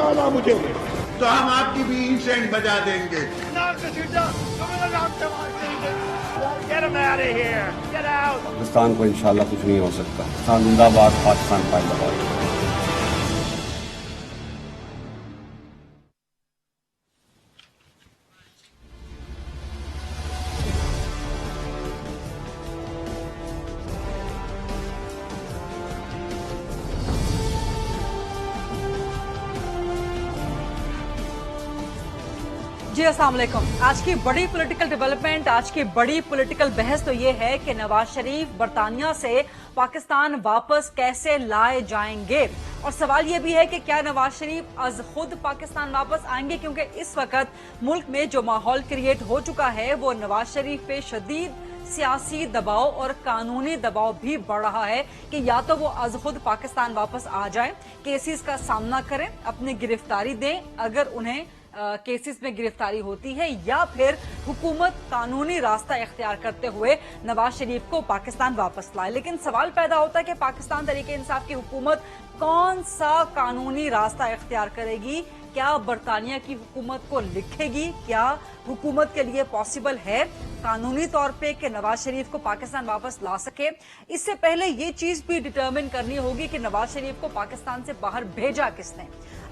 वाला मुझे दे तो हम आपकी भी इंसेंट बजा देंगे। पाकिस्तान को इंशाल्लाह कुछ नहीं हो सकता। पाकिस्तान जिंदाबाद, पाकिस्तान जिंदाबाद। जी अस्सलाम वालेकुम। आज की बड़ी पॉलिटिकल डेवलपमेंट, आज की बड़ी पॉलिटिकल बहस तो ये है कि नवाज शरीफ बरतानिया से पाकिस्तान वापस कैसे लाए जाएंगे, और सवाल ये भी है कि क्या नवाज शरीफ आज खुद पाकिस्तान वापस आएंगे, क्योंकि इस वक्त मुल्क में जो माहौल क्रिएट हो चुका है वो नवाज शरीफ पे शदीद सियासी दबाव और कानूनी दबाव भी बढ़ रहा है कि या तो वो आज खुद पाकिस्तान वापस आ जाए, केसेस का सामना करें, अपनी गिरफ्तारी दें अगर उन्हें केसेस में गिरफ्तारी होती है, या फिर हुकूमत कानूनी रास्ता इख्तियार करते हुए नवाज शरीफ को पाकिस्तान वापस लाए। लेकिन सवाल पैदा होता है कि पाकिस्तान तहरीक इंसाफ की हुकूमत कौन सा कानूनी रास्ता इख्तियार करेगी? क्या बरतानिया की हुकूमत को लिखेगी? क्या हुकूमत के लिए पॉसिबल है कानूनी तौर पे कि नवाज शरीफ को पाकिस्तान वापस ला सके? इससे पहले ये चीज भी डिटरमिन करनी होगी कि नवाज शरीफ को पाकिस्तान से बाहर भेजा किसने।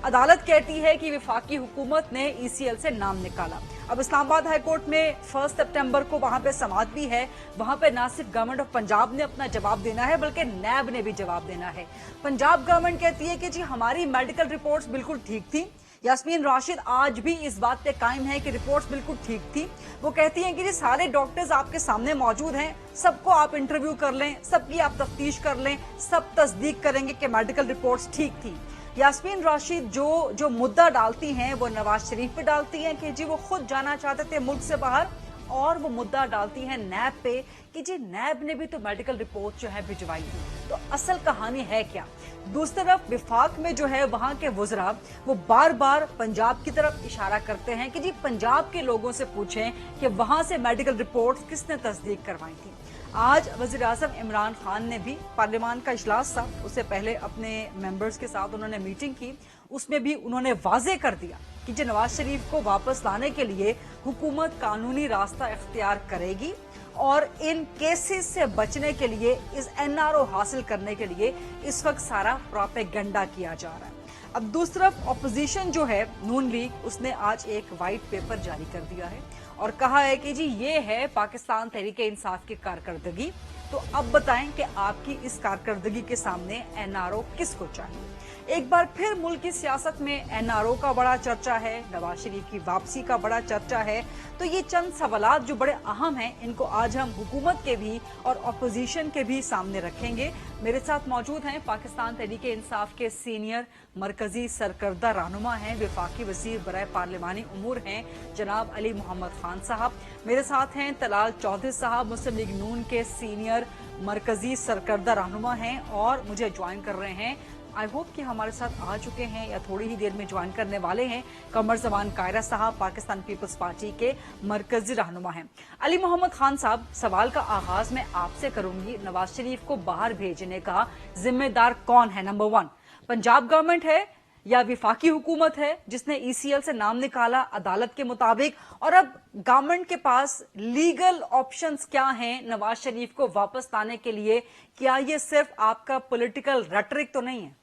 अदालत कहती है कि वफाकी हुकूमत ने ECL से नाम निकाला। अब इस्लामाबाद हाईकोर्ट में 1 सितंबर को वहां पे समाअत भी है, वहां पे ना सिर्फ गवर्नमेंट ऑफ पंजाब ने अपना जवाब देना है बल्कि नैब ने भी जवाब देना है। पंजाब गवर्नमेंट कहती है कि जी हमारी मेडिकल रिपोर्ट्स बिल्कुल ठीक थी। यास्मीन राशिद आज भी इस बात पे कायम है कि रिपोर्ट्स बिल्कुल ठीक थी। वो कहती हैं कि जी सारे डॉक्टर्स आपके सामने मौजूद हैं, सबको आप इंटरव्यू कर लें, सबकी आप तफ्तीश कर लें, सब तस्दीक करेंगे कि मेडिकल रिपोर्ट्स ठीक थी। यास्मीन राशिद जो मुद्दा डालती हैं वो नवाज शरीफ पे डालती हैं कि जी वो खुद जाना चाहते थे मुल्क से बाहर, और वो मुद्दा डालती है नैब पे कि जी नैब ने भी तो मेडिकल रिपोर्ट जो है भिजवाई थी। तो असल कहानी है क्या? दूसरी तरफ विफाक में जो है वहां के वुज़रा वो बार बार पंजाब की तरफ इशारा करते हैं कि जी पंजाब के लोगों से पूछें कि वहां से मेडिकल रिपोर्ट किसने तस्दीक करवाई थी। आज वज़ीर आज़म इमरान खान ने भी पार्लियामान का इजलास था, उससे पहले अपने मेंबर्स के साथ उन्होंने मीटिंग की, उसमें भी उन्होंने वाजे कर दिया कि जो नवाज शरीफ को वापस लाने के लिए हुकूमत कानूनी रास्ता इख्तियार करेगी, और इन केसेस से बचने के लिए, इस NRO हासिल करने के लिए इस वक्त सारा प्रोपेगेंडा किया जा रहा है। अब दूसरी तरफ अपोजिशन जो है नून लीग, उसने आज एक वाइट पेपर जारी कर दिया है और कहा है कि जी ये है पाकिस्तान तहरीक इंसाफ की कारकर्दगी। तो अब बताएं कि आपकी इस कारकर्दगी के सामने NRO किसको चाहिए? एक बार फिर मुल्क की सियासत में NRO का बड़ा चर्चा है, नवाज शरीफ की वापसी का बड़ा चर्चा है। तो ये चंद सवालात जो बड़े अहम हैं, इनको आज हम हुकूमत के भी और अपोजिशन के भी सामने रखेंगे। मेरे साथ मौजूद हैं पाकिस्तान तहरीक इंसाफ के सीनियर मरकजी सरकर्दा रहनुमा हैं, वफाकी वज़ीर बराए पार्लिमानी उमूर हैं जनाब अली मोहम्मद खान साहब। मेरे साथ हैं तलाल चौधरी साहब, मुस्लिम लीग नून के सीनियर मरकजी सरकर्दा रहनुमा हैं और मुझे ज्वाइन कर रहे हैं, आई होप कि हमारे साथ आ चुके हैं या थोड़ी ही देर में ज्वाइन करने वाले हैं, कमर जमान कायरा साहब, पाकिस्तान पीपल्स पार्टी के मरकजी रहनुमा हैं। अली मोहम्मद खान साहब, सवाल का आगाज मैं आपसे करूंगी, नवाज शरीफ को बाहर भेजने का जिम्मेदार कौन है? नंबर 1, पंजाब गवर्नमेंट है या विफाकी हुकूमत है जिसने ECL से नाम निकाला अदालत के मुताबिक? और अब गवर्नमेंट के पास लीगल ऑप्शंस क्या हैं नवाज शरीफ को वापस लाने के लिए? क्या ये सिर्फ आपका पॉलिटिकल रेटरिक तो नहीं है?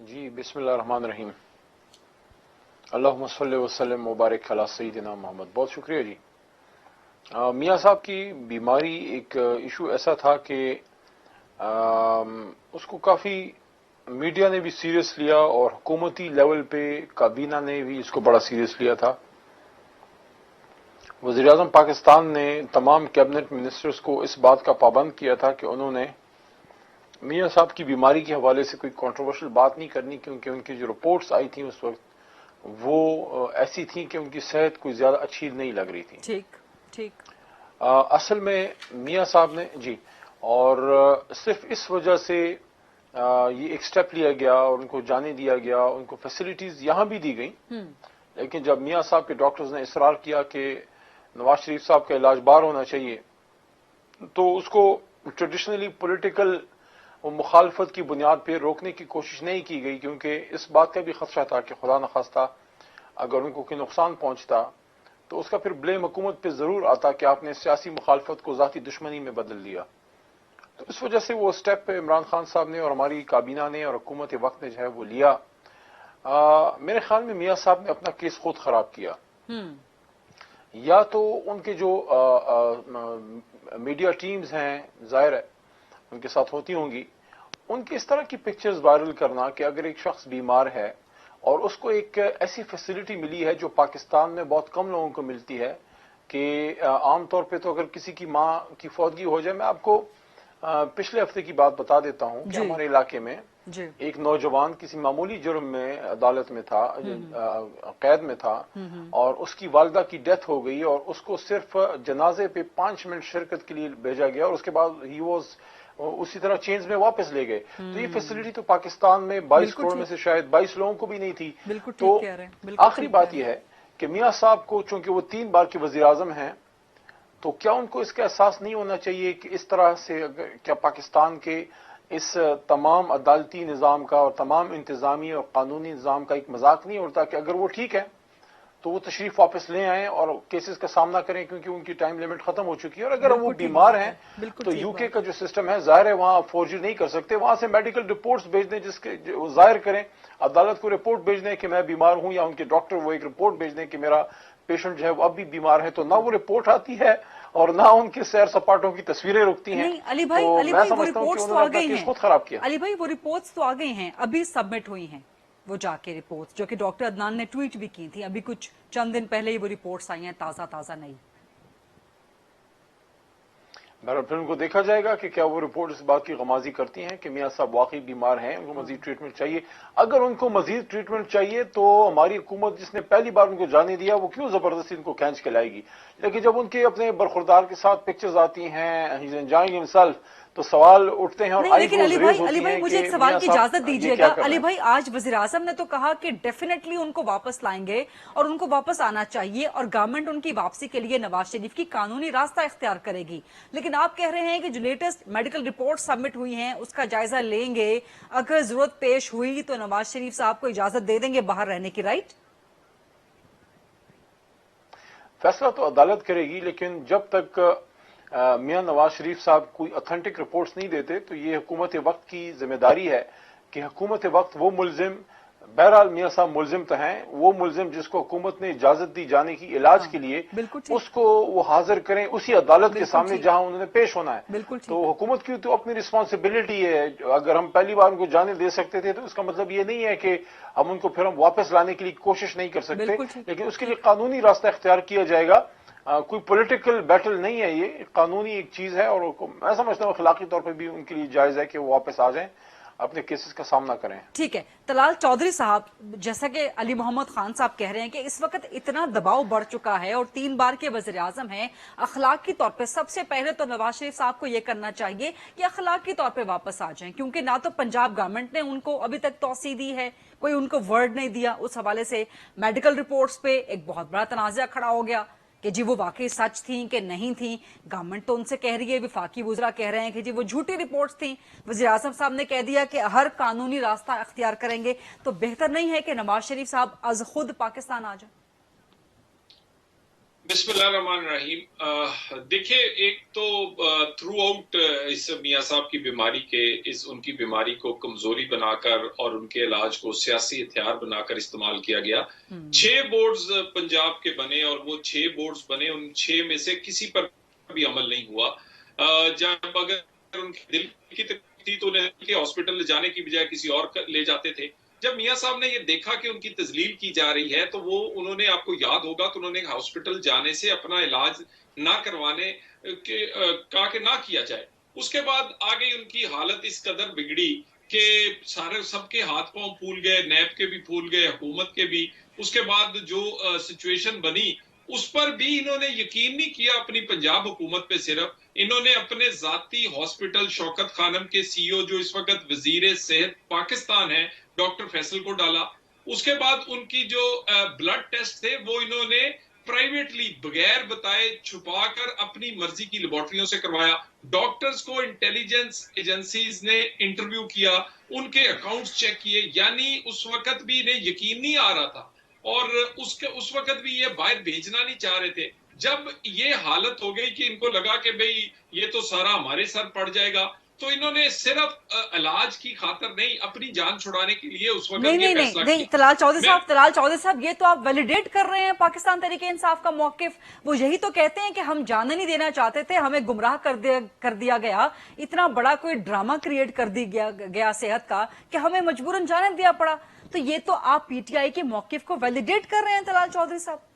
जी बिस्मिल्लाहिर्रहमानिर्रहीम, अल्लाहुम्मा सल्लि व सल्लिम मुबारक अला सय्यिदिना मोहम्मद। बहुत शुक्रिया जी। मियां साहब की बीमारी एक इशू ऐसा था कि उसको काफी मीडिया ने भी सीरियस लिया और हुकूमती लेवल पे काबीना ने भी इसको बड़ा सीरियस लिया था। वज़ीर आज़म पाकिस्तान ने तमाम कैबिनेट मिनिस्टर्स को इस बात का पाबंद किया था कि उन्होंने मियां साहब की बीमारी के हवाले से कोई कंट्रोवर्शियल बात नहीं करनी, क्योंकि उनकी जो रिपोर्ट्स आई थी उस वक्त वो ऐसी थी कि उनकी सेहत कोई ज्यादा अच्छी नहीं लग रही थी। ठीक ठीक। असल में मियां साहब ने जी, और सिर्फ इस वजह से ये एक स्टेप लिया गया और उनको जाने दिया गया, उनको फैसिलिटीज यहां भी दी गई। लेकिन जब मियां साहब के डॉक्टर्स ने इसरार किया कि नवाज शरीफ साहब का इलाज बाहर होना चाहिए, तो उसको ट्रेडिशनली पॉलिटिकल وہ مخالفت کی بنیاد پہ روکنے کی کوشش نہیں کی گئی، کیونکہ اس بات کا بھی خدشہ تھا کہ خدا نخواستہ اگر ان کو کوئی نقصان پہنچتا تو اس کا پھر بلیم حکومت پہ ضرور آتا کہ آپ نے سیاسی مخالفت کو ذاتی دشمنی میں بدل دیا. تو اس وجہ سے وہ سٹیپ عمران خان صاحب نے اور ہماری کابینہ نے اور حکومت وقت نے جو ہے وہ لیا. میرے خیال میں میاں صاحب نے اپنا کیس خود خراب کیا. یا تو ان کے جو میڈیا ٹیمز ہیں ظاہر ہے ان کے ساتھ ہوتی ہوں گی، ان کی اس طرح کی پکچرز وائرل کرنا کہ اگر ایک شخص بیمار ہے اور اس کو ایک ایسی فیسلٹی ملی ہے جو پاکستان میں بہت کم لوگوں کو ملتی ہے کہ عام طور پہ تو اگر کسی کی ماں کی فوتگی ہو جائے، میں آپ کو پچھلے ہفتے کی بات بتا دیتا ہوں کہ ہمارے علاقے میں ایک نوجوان کسی معمولی جرم میں عدالت میں تھا، قید میں تھا، اور اس کی والدہ کی ڈیتھ ہو گئی اور اس کو صرف جنازے پہ 5 منٹ شرکت کے لیے بھیجا گیا اور اس کے بعد ہی واز اسی طرح چینز میں واپس لے گئے. تو یہ فیسلٹی تو پاکستان میں 22 کروڑ میں سے شاید 22 لوگوں کو بھی نہیں تھی. تو آخری بات یہ ہے کہ میاں صاحب کو چونکہ وہ 3 بار کے وزیر اعظم ہیں، تو کیا ان کو اس کا احساس نہیں ہونا چاہیے کہ اس طرح سے کیا پاکستان کے اس تمام عدالتی نظام کا اور تمام انتظامی اور قانونی نظام کا ایک مذاق نہیں ہوتا کہ اگر وہ ٹھیک ہے تو وہ تشریف واپس لے آئیں اور کیسز کا سامنا کریں، کیونکہ ان کی ٹائم لیمٹ ختم ہو چکی ہے. اور اگر وہ بیمار ہیں تو یو کے کا جو سسٹم ہے ظاہر ہے وہاں فورجری نہیں کر سکتے، وہاں سے میڈیکل رپورٹس بھیج دیں جس کے ظاہر کریں، عدالت کو رپورٹ بھیج دیں کہ میں بیمار ہوں، یا ان کے ڈاکٹر وہ ایک رپورٹ بھیج دیں کہ میرا پیشنٹ جو ہے وہ اب بھی بیمار ہے. تو نہ وہ رپورٹ آتی ہے اور نہ ان کے سیر سپاٹوں کی تصویریں رکتی ہیں. علی بھائی وہ رپورٹس تو آ گئی ہیں، خود خراب کیا. علی بھائی وہ رپورٹس تو آ گئی ہیں، ابھی سبمٹ ہوئی ہیں وہ جا کے رپورٹس، جو کہ ڈاکٹر عدنان نے ٹویٹ بھی کی تھی، ابھی کچھ چند دن پہلے ہی وہ رپورٹس آئی ہیں تازہ نہیں. بہرحال پھر ان کو دیکھا جائے گا کہ کیا وہ رپورٹ اس بات کی غمازی کرتی ہیں کہ میاں صاحب واقعی بیمار ہیں، ان کو مزید ٹریٹمنٹ چاہیے. اگر ان کو مزید ٹریٹمنٹ چاہیے تو ہماری حکومت جس نے پہلی بار ان کو جانے دیا وہ کیوں زبردستی ان کو کھینچ کے لائے گی. لیکن جب ان کے اپنے برخوردار کے ساتھ پکچرز آتی ہیں ہی انجوائنگ ہمسیلف تو سوال اٹھتے ہیں. اور لیکن علی بھائی مجھے ایک سوال کی اجازت دیجیے گا. علی بھائی آج وزیر اعظم نے تو کہا کہ ڈیفینیٹلی ان کو واپس لائیں گے اور ان کو واپس آنا چاہیے اور گورنمنٹ ان کی واپسی کے لیے نواز شریف کی قانونی راستہ اختیار کرے گی. لیکن آپ کہہ رہے ہیں کہ جو لیٹسٹ میڈیکل رپورٹ سبمٹ ہوئی ہیں اس کا جائزہ لیں گے، اگر ضرورت پیش ہوئی تو نواز شریف صاحب کو اجازت دے دیں گے باہر رہنے کی. رائٹ، فیصلہ تو عدالت کرے گی، لیکن جب تک میاں نواز شریف صاحب کوئی اتھینٹک رپورٹس نہیں دیتے تو یہ حکومت وقت کی ذمہ داری ہے کہ حکومت وقت وہ ملزم، بہرحال میاں صاحب ملزم تو ہیں، وہ ملزم جس کو حکومت نے اجازت دی جانے کی علاج کے لیے اس کو وہ حاضر کریں اسی عدالت کے سامنے جہاں انہوں نے پیش ہونا ہے. تو حکومت کی تو اپنی رسپانسبلٹی ہے. اگر ہم پہلی بار ان کو جانے دے سکتے تھے تو اس کا مطلب یہ نہیں ہے کہ ہم ان کو پھر ہم واپس لانے کے لیے کوشش نہیں کر سکتے، لیکن اس کے لیے قانونی راستہ اختیار کیا جائے گا. کوئی پولیٹیکل بیٹل نہیں ہے، یہ قانونی ایک چیز ہے اور میں سمجھتا ہوں اخلاقی طور پہ بھی ان کے لیے جائز ہے کہ وہ واپس آ جائیں، اپنے کیسز کا سامنا کریں. ٹھیک ہے. طلال چودھری صاحب، جیسا کہ علی محمد خان صاحب کہہ رہے ہیں کہ اس وقت اتنا دباؤ بڑھ چکا ہے اور 3 بار کے وزیر اعظم ہیں، اخلاقی طور پہ سب سے پہلے تو نواز شریف صاحب کو یہ کرنا چاہیے کہ اخلاقی طور پہ واپس آ جائیں، کیونکہ نہ تو پنجاب گورنمنٹ نے ان کو ابھی تک توسیع دی ہے، کوئی ان کو ورڈ نہیں دیا. اس حوالے سے میڈیکل رپورٹس پہ ایک بہت بڑا تنازع کھڑا ہو گیا کہ جی وہ واقعی سچ تھیں کہ نہیں تھیں. گورنمنٹ تو ان سے کہہ رہی ہے، وفاقی وزراء کہہ رہے ہیں کہ جی وہ جھوٹی رپورٹس تھیں. وزیر اعظم صاحب نے کہہ دیا کہ ہر قانونی راستہ اختیار کریں گے. تو بہتر نہیں ہے کہ نواز شریف صاحب از خود پاکستان آ جائیں؟ بسم اللہ الرحمن الرحیم. دیکھیں، ایک تو تھرو آؤٹ اس میاں صاحب کی بیماری کے ان کی بیماری کو کمزوری بنا کر اور ان کے علاج کو سیاسی ہتھیار بنا کر استعمال کیا گیا. 6 بورڈز پنجاب کے بنے اور وہ 6 بورڈز بنے، ان 6 میں سے کسی پر بھی عمل نہیں ہوا. جب اگر ان کے دل کی تکلیف تھی تو انہیں ہاسپٹل لے جانے کی بجائے کسی اور لے جاتے تھے. جب میاں صاحب نے یہ دیکھا کہ ان کی تذلیل کی جا رہی ہے تو وہ انہوں نے، آپ کو یاد ہوگا تو انہوں نے ہاسپٹل جانے سے اپنا علاج نہ کروانے کہا کہ نہ کیا جائے. اس کے بعد آگے ان کی حالت اس قدر بگڑی کہ سارے سب کے ہاتھ پاؤں پھول گئے، نیب کے بھی پھول گئے، حکومت کے بھی. اس کے بعد جو سچویشن بنی اس پر بھی انہوں نے یقین نہیں کیا اپنی پنجاب حکومت پہ. صرف انہوں نے اپنے ذاتی ہاسپٹل شوکت خانم کے سی او جو اس وقت وزیر صحت پاکستان ہے ڈاکٹر فیصل کو ڈالا. اس کے بعد ان کی جو بلڈ ٹیسٹ تھے وہ انہوں نے प्राइवेटली बगैर बताए छुपा कर अपनी मर्जी की लेबोरेटरियों से करवाया। डॉक्टर्स को इंटेलिजेंस एजेंसीज ने इंटरव्यू किया, उनके अकाउंट्स चेक किए, यानी उस वक्त भी इन्हें यकीन नहीं आ रहा था और उस वक्त भी ये बाहर भेजना नहीं चाह रहे थे। जब ये हालत हो गई कि इनको लगा कि भाई ये तो सारा हमारे सर पड़ जाएगा, तो इन्होंने सिर्फ इलाज की खातिर नहीं, अपनी जान छुड़ाने के लिए उस वक्त ये फैसला किया। तलाल चौधरी साहब, ये तो आप वैलिडेट कर रहे हैं पाकिस्तान तहरीक इंसाफ का मौकिफ। वो यही तो कहते हैं कि हम जाने नहीं देना चाहते थे, हमें गुमराह कर दिया गया, इतना बड़ा कोई ड्रामा क्रिएट कर दिया गया सेहत का कि हमें मजबूरन जाने दिया पड़ा। तो ये तो आप पीटीआई के मौकिफ को वैलिडेट कर रहे हैं तलाल चौधरी साहब।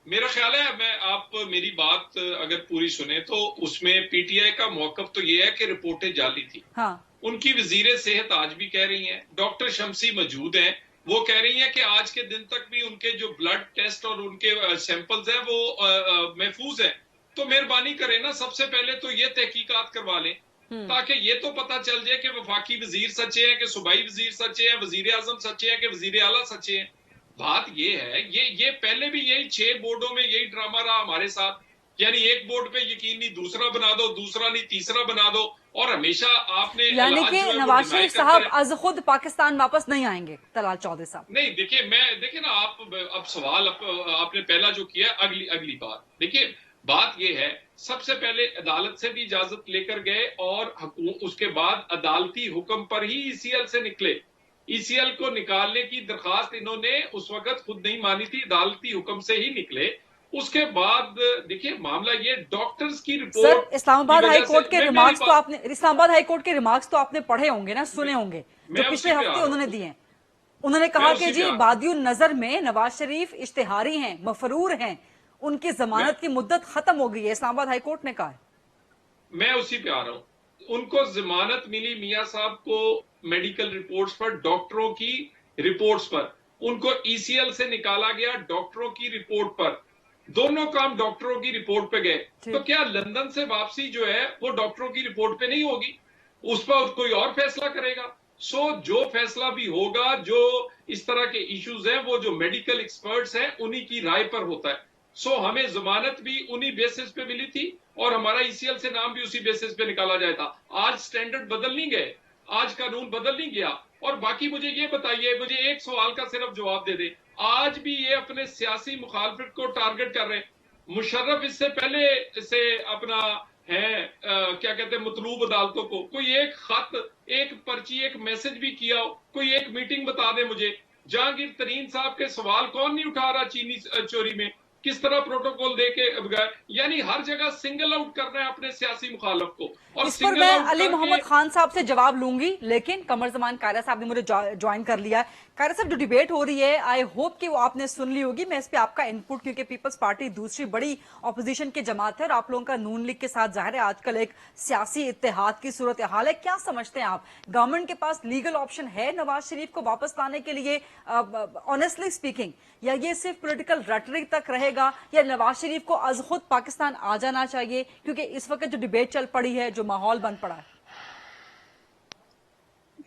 मेरा ख्याल है, मैं आप मेरी बात अगर पूरी सुने तो उसमें पीटीआई का मौकफ तो ये है कि रिपोर्टें जाली थी। हाँ। उनकी वजीर सेहत आज भी कह रही हैं, डॉक्टर शमसी मौजूद हैं, वो कह रही हैं कि आज के दिन तक भी उनके जो ब्लड टेस्ट और उनके सैंपल्स हैं वो महफूज हैं। तो मेहरबानी करें ना, सबसे पहले तो ये तहकीकात करवा लें ताकि ये तो पता चल जाए कि वफाकी वजीर सच्चे हैं कि सूबाई वजीर सच्चे हैं, वजीर आजम सच्चे हैं कि वजीर आला सच्चे हैं। बात ये है, ये पहले भी यही 6 बोर्डों में यही ड्रामा रहा हमारे साथ, यानी एक बोर्ड पे यकीन नहीं, दूसरा बना दो, दूसरा नहीं तीसरा बना दो, और हमेशा आपने यानी कि नवाज शरीफ साहब आज खुद पाकिस्तान वापस नहीं आएंगे। तलाल चौधरी साहब नहीं, देखिए ना, आप अब सवाल आपने पहला जो किया अगली बात देखिए, बात ये है, सबसे पहले अदालत से भी इजाजत लेकर गए और उसके बाद अदालती हुक्म पर ही ईसीएल से निकले। ईसीएल को निकालने की दरखास्त इन्होंने उस वक्त खुद नहीं मानी थी, अदालती हुक्म से ही निकले। उसके बाद देखिए मामला ये, डॉक्टर्स की report. Sir, Islamabad high court के रिमार्क्स तो आपने पढ़े होंगे ना, सुने होंगे, जो पिछले हफ्ते उन्होंने दिए। उन्होंने कहा कि जी बादियुन नजर में नवाज शरीफ इश्तिहारी हैं, मफरूर हैं, उनकी जमानत की मुद्दत खत्म हो गई है, इस्लामाबाद हाई कोर्ट ने कहा है। मैं उसी पे आ रहा हूं। उनको जमानत मिली मियां साहब को मेडिकल रिपोर्ट्स पर, डॉक्टरों की रिपोर्ट्स पर। उनको ईसीएल से निकाला गया डॉक्टरों की रिपोर्ट पर। दोनों काम डॉक्टरों की रिपोर्ट पे गए। तो क्या लंदन से वापसी जो है वो डॉक्टरों की रिपोर्ट पे नहीं होगी? उस पर कोई और फैसला करेगा। जो फैसला भी होगा, जो इस तरह के इश्यूज हैं, वो जो मेडिकल एक्सपर्ट्स हैं उन्हीं की राय पर होता है। हमें जमानत भी उन्हीं बेसिस पे मिली थी और हमारा ईसीएल से नाम भी उसी बेसिस पे निकाला जाता था। आज स्टैंडर्ड बदल नहीं गए, आज कानून बदल नहीं गया। और बाकी मुझे ये बताइए, मुझे एक सवाल का सिर्फ जवाब दे दे, आज भी ये अपने सियासी मुखालफत को टारगेट कर रहे हैं। मुशर्रफ इससे पहले से अपना है क्या कहते हैं, मतलूब अदालतों को कोई एक खत, एक पर्ची, एक मैसेज भी किया हो? कोई एक मीटिंग बता दे मुझे। जहांगीर तरीन साहब के सवाल कौन नहीं उठा रहा चीनी चोरी में? किस तरह प्रोटोकॉल देके बगैर, यानी हर जगह सिंगल आउट करना है अपने सियासी मुखालफ को। और इस पर मैं अली मोहम्मद खान साहब से जवाब लूंगी, लेकिन कमर जमान कायरा साहब ने मुझे ज्वाइन कर लिया है। कायरा साहब, जो डिबेट हो रही है, आई होप कि वो आपने सुन ली होगी। मैं इस पे आपका इनपुट, क्योंकि पीपल्स पार्टी दूसरी बड़ी ऑपोजिशन की जमात है और आप लोगों का नून लीग के साथ जाहिर है आजकल एक सियासी इत्तेहाद की सूरत हाल है। क्या समझते हैं आप, गवर्नमेंट के पास लीगल ऑप्शन है नवाज शरीफ को वापस लाने के लिए, ऑनेस्टली स्पीकिंग, या ये सिर्फ पॉलिटिकल रेटरिक तक रहेगा, या नवाज शरीफ को आज खुद पाकिस्तान आ जाना चाहिए? क्योंकि इस वक्त जो डिबेट चल पड़ी है, जो माहौल बन पड़ा है,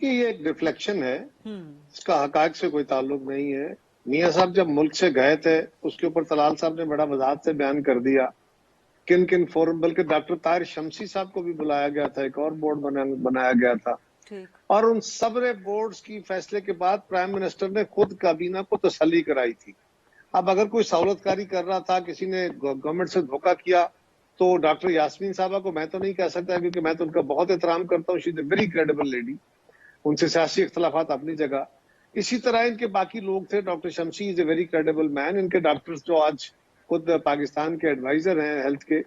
ये एक रिफ्लेक्शन है, इसका हकायक से कोई ताल्लुक नहीं है। मियां साहब जब मुल्क से गए थे, उसके ऊपर तलाल साहब ने बड़ा वजाहत से बयान कर दिया किन किन फोरम, बल्कि डॉक्टर ताहिर शमसी साहब को भी बुलाया गया था, एक और बोर्ड बनाया गया था। और उन सबरे बोर्ड्स की फैसले के बाद प्राइम मिनिस्टर ने खुद काबीना को तसल्ली कराई थी। अब अगर कोई सहूलतकारी कर रहा था, किसी ने गवर्नमेंट से धोखा किया, तो डॉक्टर यास्मीन साहबा को मैं तो नहीं कह सकता, क्योंकि मैं तो उनका बहुत एहतराम करता हूँ, she is a very credible lady, उनसे सियासी इख्तलाफात अपनी जगह। इसी तरह इनके बाकी लोग थे, doctor Shamsi is a very credible man, इनके डॉक्टर्स जो आज खुद पाकिस्तान के एडवाइजर हैं हेल्थ के,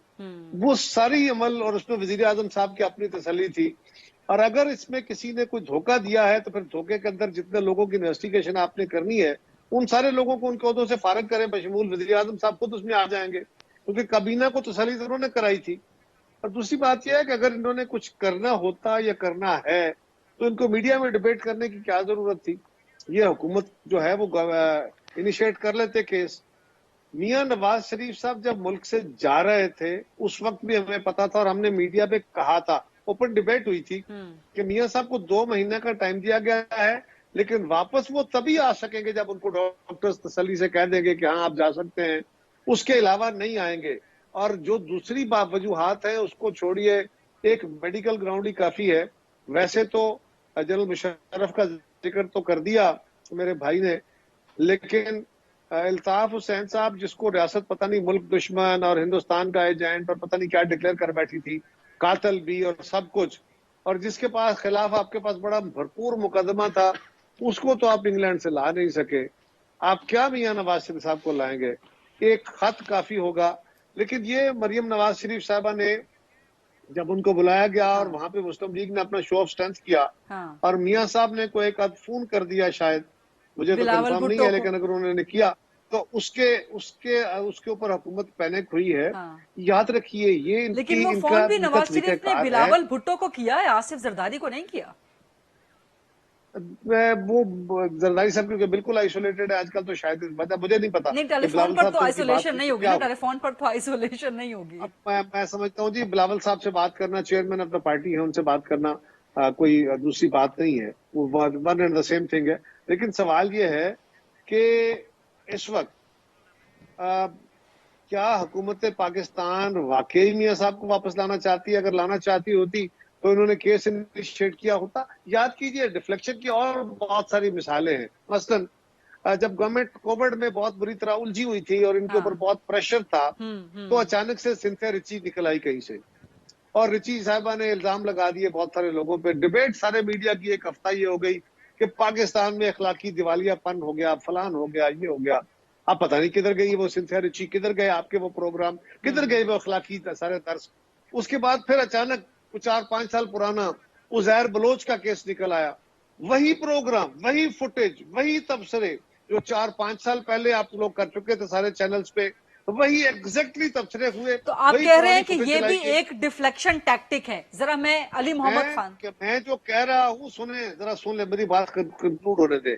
वो सारी अमल, और उसमें वजीर आजम साहब की अपनी तसल्ली थी। और अगर इसमें किसी ने कोई धोखा दिया है तो फिर धोखे के अंदर जितने लोगों की इन्वेस्टिगेशन आपने करनी है, उन सारे लोगों को उनके ओहदों से फारिग करें, बशमूल वजीर आजम साहब खुद उसमें आ जाएंगे, क्योंकि काबीना को तसल्ली तो उन्होंने कराई थी। और दूसरी बात यह है कि अगर इन्होंने कुछ करना होता या करना है तो इनको मीडिया में डिबेट करने की क्या जरूरत थी? ये हुकूमत जो है वो इनिशिएट कर लेते केस। मियां नवाज शरीफ साहब जब मुल्क से जा रहे थे, उस वक्त भी हमें पता था और हमने मीडिया पे कहा था, ओपन डिबेट हुई थी कि मियां साहब को 2 महीने का टाइम दिया गया है, लेकिन वापस वो तभी आ सकेंगे जब उनको डॉक्टर्स तसल्ली से कह देंगे कि हाँ आप जा सकते हैं। اس کے علاوہ نہیں آئیں گے. اور جو دوسری وجوہات ہیں اس کو چھوڑیے, ایک میڈیکل گراؤنڈ ہی کافی ہے. ویسے تو جنرل مشرف کا ذکر تو کر دیا میرے بھائی نے, لیکن الطاف حسین صاحب جس کو ریاست پتہ نہیں ملک دشمن اور ہندوستان کا ایجنٹ اور پتہ نہیں کیا ڈکلیئر کر بیٹھی تھی, قاتل بھی اور سب کچھ, اور جس کے پاس خلاف آپ کے پاس بڑا بھرپور مقدمہ تھا, اس کو تو آپ انگلینڈ سے لا نہیں سکے. آپ کیا میاں نواز شریف صاحب کو لائیں گے؟ ایک خط کافی ہوگا. لیکن یہ مریم نواز شریف صاحبہ نے جب ان کو بلایا گیا اور وہاں پہ مسلم لیگ نے اپنا شو آف اسٹرینتھ کیا, اور میاں صاحب نے کوئی ایک آدھ فون کر دیا شاید, مجھے تو بلاول کنفرم نہیں بھٹو ہے, کو. لیکن اگر انہوں نے کیا تو اس کے اوپر حکومت پینک ہوئی ہے. یاد رکھیے یہ لیکن وہ ان فون بھی کا نواز طریقہ شریف نے کار ہے. بلاول بھٹو کو کیا ہے, آصف زرداری کو نہیں کیا. وہ زرداری صاحب کیونکہ بالکل آئسولیٹڈ ہے آج کل, تو شاید مجھے نہیں پتا نہیں, کہ ٹیلی فون بلاول پر صاحب تو سے ان کی بات آئسولیشن نہیں ہوگی کیا نا, ہو. ٹیلی فون پر تو آئسولیشن نہیں ہوگی. اب میں سمجھتا ہوں جی بلاول صاحب سے بات کرنا, چیئرمین آف دا پارٹی ہے, ان سے بات کرنا کوئی دوسری بات نہیں ہے, وہ one and the same thing ہے. لیکن سوال یہ ہے کہ اس وقت کیا حکومت پاکستان واقعی میاں صاحب کو واپس لانا چاہتی ہے؟ اگر لانا چاہتی ہوتی تو انہوں نے کیس انیشیٹ کیا ہوتا. یاد کیجئے ڈیفلیکشن کی اور بہت ساری مثالیں ہیں. مثلاً جب گورنمنٹ کووڈ میں بہت بری طرح الجھی ہوئی تھی اور ان کے اوپر بہت پریشر تھا, تو اچانک سے سنتھیا رچی نکل آئی کہیں سے, اور رچی صاحبہ نے الزام لگا دیے بہت سارے لوگوں پہ. ڈیبیٹ سارے میڈیا کی ایک ہفتہ یہ ہو گئی کہ پاکستان میں اخلاقی دیوالیہ پن ہو گیا, فلان ہو گیا, یہ ہو گیا. اب پتہ نہیں کدھر گئی وہ سنتھیا رچی, کدھر گئے آپ کے وہ پروگرام, کدھر گئے وہ اخلاقی سارے درس. اس کے بعد پھر اچانک 4-5 سال پرانا عزیر بلوچ کا کیس نکل آیا. وہی پروگرام, وہی فوٹیج, وہی تبصرے جو 4-5 سال پہلے آپ لوگ کر چکے تھے سارے چینلز پہ, وہی ایگزیکٹلی تبصرے ہوئے. تو آپ وہی کہہ رہے ہیں پرانی کہ فوٹیج یہ بھی چلائی گئی. ایک ڈیفلیکشن ٹیکٹک ہے. ذرا میں علی محمد خان, میں جو کہہ رہا ہوں سنیں, ذرا سن لیں, میری بات کنکلوڈ ہونے دے.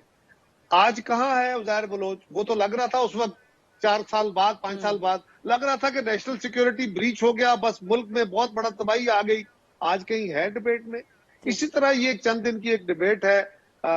آج کہاں ہے عزیر بلوچ؟ وہ تو لگ رہا تھا اس وقت 4 سال بعد, 5 سال بعد لگ رہا تھا کہ نیشنل سیکیورٹی بریچ ہو گیا, بس ملک میں بہت بڑا تباہی آ گئی. آج کہیں ہے ڈیبیٹ میں؟ اسی طرح یہ ایک چند دن کی ایک ڈیبیٹ ہے,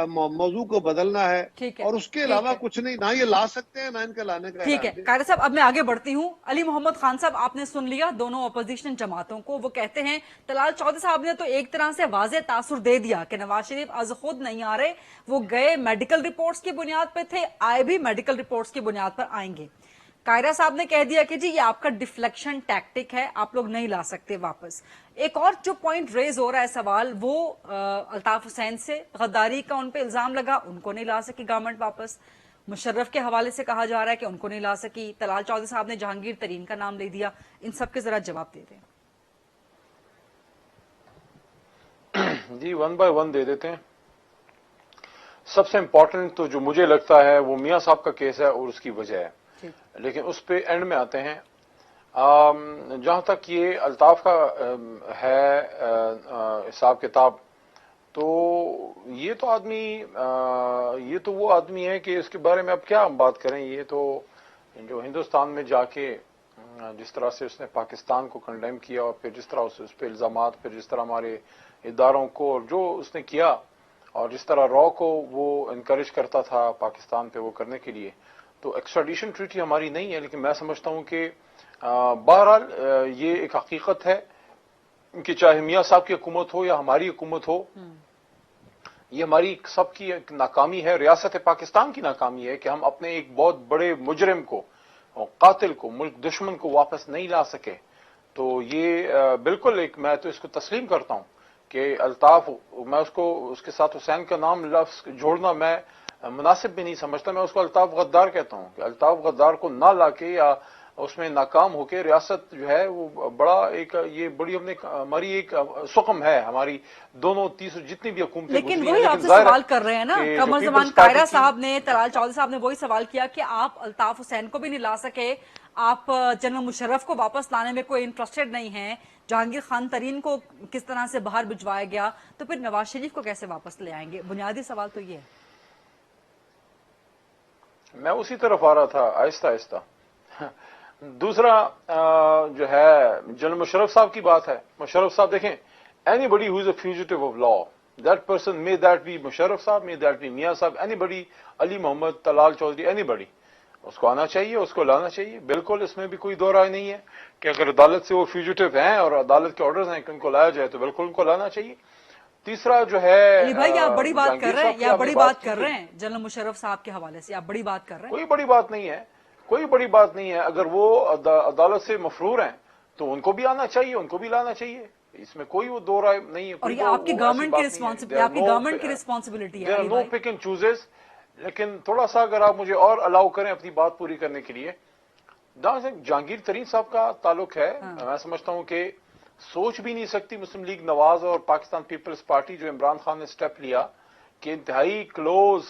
موضوع کو بدلنا ہے, اور اس کے علاوہ کچھ نہیں. نہ یہ لا سکتے ہیں, نہ ان کے لانے کا ٹھیک ہے. ارادہ ہے. قاری صاحب اب میں آگے بڑھتی ہوں. علی محمد خان صاحب, آپ نے سن لیا دونوں اپوزیشن جماعتوں کو. وہ کہتے ہیں طلال چودھری صاحب نے تو ایک طرح سے واضح تاثر دے دیا کہ نواز شریف از خود نہیں آ رہے, وہ گئے میڈیکل رپورٹس کی بنیاد پہ تھے, آئے بھی میڈیکل رپورٹس کی بنیاد پر آئیں گے. قائرہ صاحب نے کہہ دیا کہ جی یہ آپ کا ڈیفلیکشن ٹیکٹک ہے, آپ لوگ نہیں لا سکتے واپس. ایک اور جو پوائنٹ ریز ہو رہا ہے سوال, وہ الطاف حسین سے غداری کا ان پہ الزام لگا, ان کو نہیں لا سکی گورنمنٹ واپس. مشرف کے حوالے سے کہا جا رہا ہے کہ ان کو نہیں لا سکی. طلال چودھری صاحب نے جہانگیر ترین کا نام لے دیا. ان سب کے ذرا جواب دے دیں. جی 1 بائی 1 دے دیتے ہیں. سب سے امپورٹنٹ تو جو مجھے لگتا ہے وہ میاں صاحب کا کیس ہے اور اس کی وجہ ہے, لیکن اس پہ اینڈ میں آتے ہیں. جہاں تک یہ الطاف کا ہے حساب کتاب, تو یہ تو وہ آدمی ہے کہ اس کے بارے میں اب کیا ہم بات کریں. یہ تو جو ہندوستان میں جا کے جس طرح سے اس نے پاکستان کو کنڈیم کیا, اور پھر جس طرح اس پہ الزامات, پھر جس طرح ہمارے اداروں کو, اور جو اس نے کیا, اور جس طرح را کو وہ انکریج کرتا تھا پاکستان پہ وہ کرنے کے لیے, تو ایکسٹراڈیشن ٹریٹی ہماری نہیں ہے. لیکن میں سمجھتا ہوں کہ بہرحال یہ ایک حقیقت ہے کہ چاہے میاں صاحب کی حکومت ہو یا ہماری حکومت ہو, یہ ہماری سب کی ایک ناکامی ہے, ریاست پاکستان کی ناکامی ہے کہ ہم اپنے ایک بہت بڑے مجرم کو, قاتل کو, ملک دشمن کو واپس نہیں لا سکے. تو یہ بالکل ایک, میں تو اس کو تسلیم کرتا ہوں کہ الطاف, میں اس کے ساتھ حسین کا نام لفظ جوڑنا میں مناسب بھی نہیں سمجھتا. میں اس کو الطاف غدار کہتا ہوں کہ الطاف غدار کو نہ لا کے یا اس میں ناکام ہو کے ریاست جو ہے وہ بڑا ایک, یہ بڑی ہماری ایک سقم ہے, ہماری دونوں تیسری جتنی بھی حکومتیں گزری ہیں. لیکن وہی آپ سے سوال کر رہے ہیں نا, قمر زمان قائرہ صاحب نے, طلال چودھری صاحب نے وہی سوال کیا کہ آپ الطاف حسین کو بھی نہیں لا سکے, آپ جنرل مشرف کو واپس لانے میں کوئی انٹرسٹڈ نہیں ہیں, جہانگیر خان ترین کو کس طرح سے باہر بھجوایا گیا, تو پھر نواز شریف کو کیسے واپس لے آئیں گے؟ بنیادی سوال تو یہ ہے. میں اسی طرف آ رہا تھا آہستہ آہستہ. دوسرا جو ہے جنرل مشرف صاحب کی بات ہے. مشرف صاحب دیکھیں, anybody who is a fugitive of law, that person may that be Musharraf صاحب, مے دیٹ بی میاں صاحب, anybody, Ali Muhammad, Talal Chaudhry, anybody, उसको आना चाहिए, उसको लाना चाहिए, बिल्कुल इसमें भी कोई दो राय नहीं है कि अगर अदालत से वो फ्यूजिटिव हैं और अदालत के ऑर्डर्स हैं कि उनको लाया जाए तो बिल्कुल उनको लाना चाहिए। तीसरा जो है अली भाई, आप बड़ी बात कर रहे हैं, या बड़ी बात कर रहे हैं जनरल मुशर्रफ साहब के हवाले से, आप बड़ी बात कर रहे हैं। कोई बड़ी बात नहीं है, कोई बड़ी बात नहीं है। अगर वो अदालत से मफरूर हैं तो उनको भी आना चाहिए, उनको भी लाना चाहिए, इसमें कोई वो दो राय नहीं है। और ये आपकी गवर्नमेंट की रिस्पॉन्सिबिलिटी, आपकी गवर्नमेंट की रिस्पॉन्सिबिलिटी है। No pick and chooses. लेकिन थोड़ा सा अगर आप मुझे और अलाउ करें अपनी बात पूरी करने के लिए, जहांगीर तरीन साहब का ताल्लुक है, मैं समझता हूं कि सोच भी नहीं सकती मुस्लिम लीग नवाज और पाकिस्तान पीपल्स पार्टी जो इमरान खान ने स्टेप लिया कि इंतहाई क्लोज,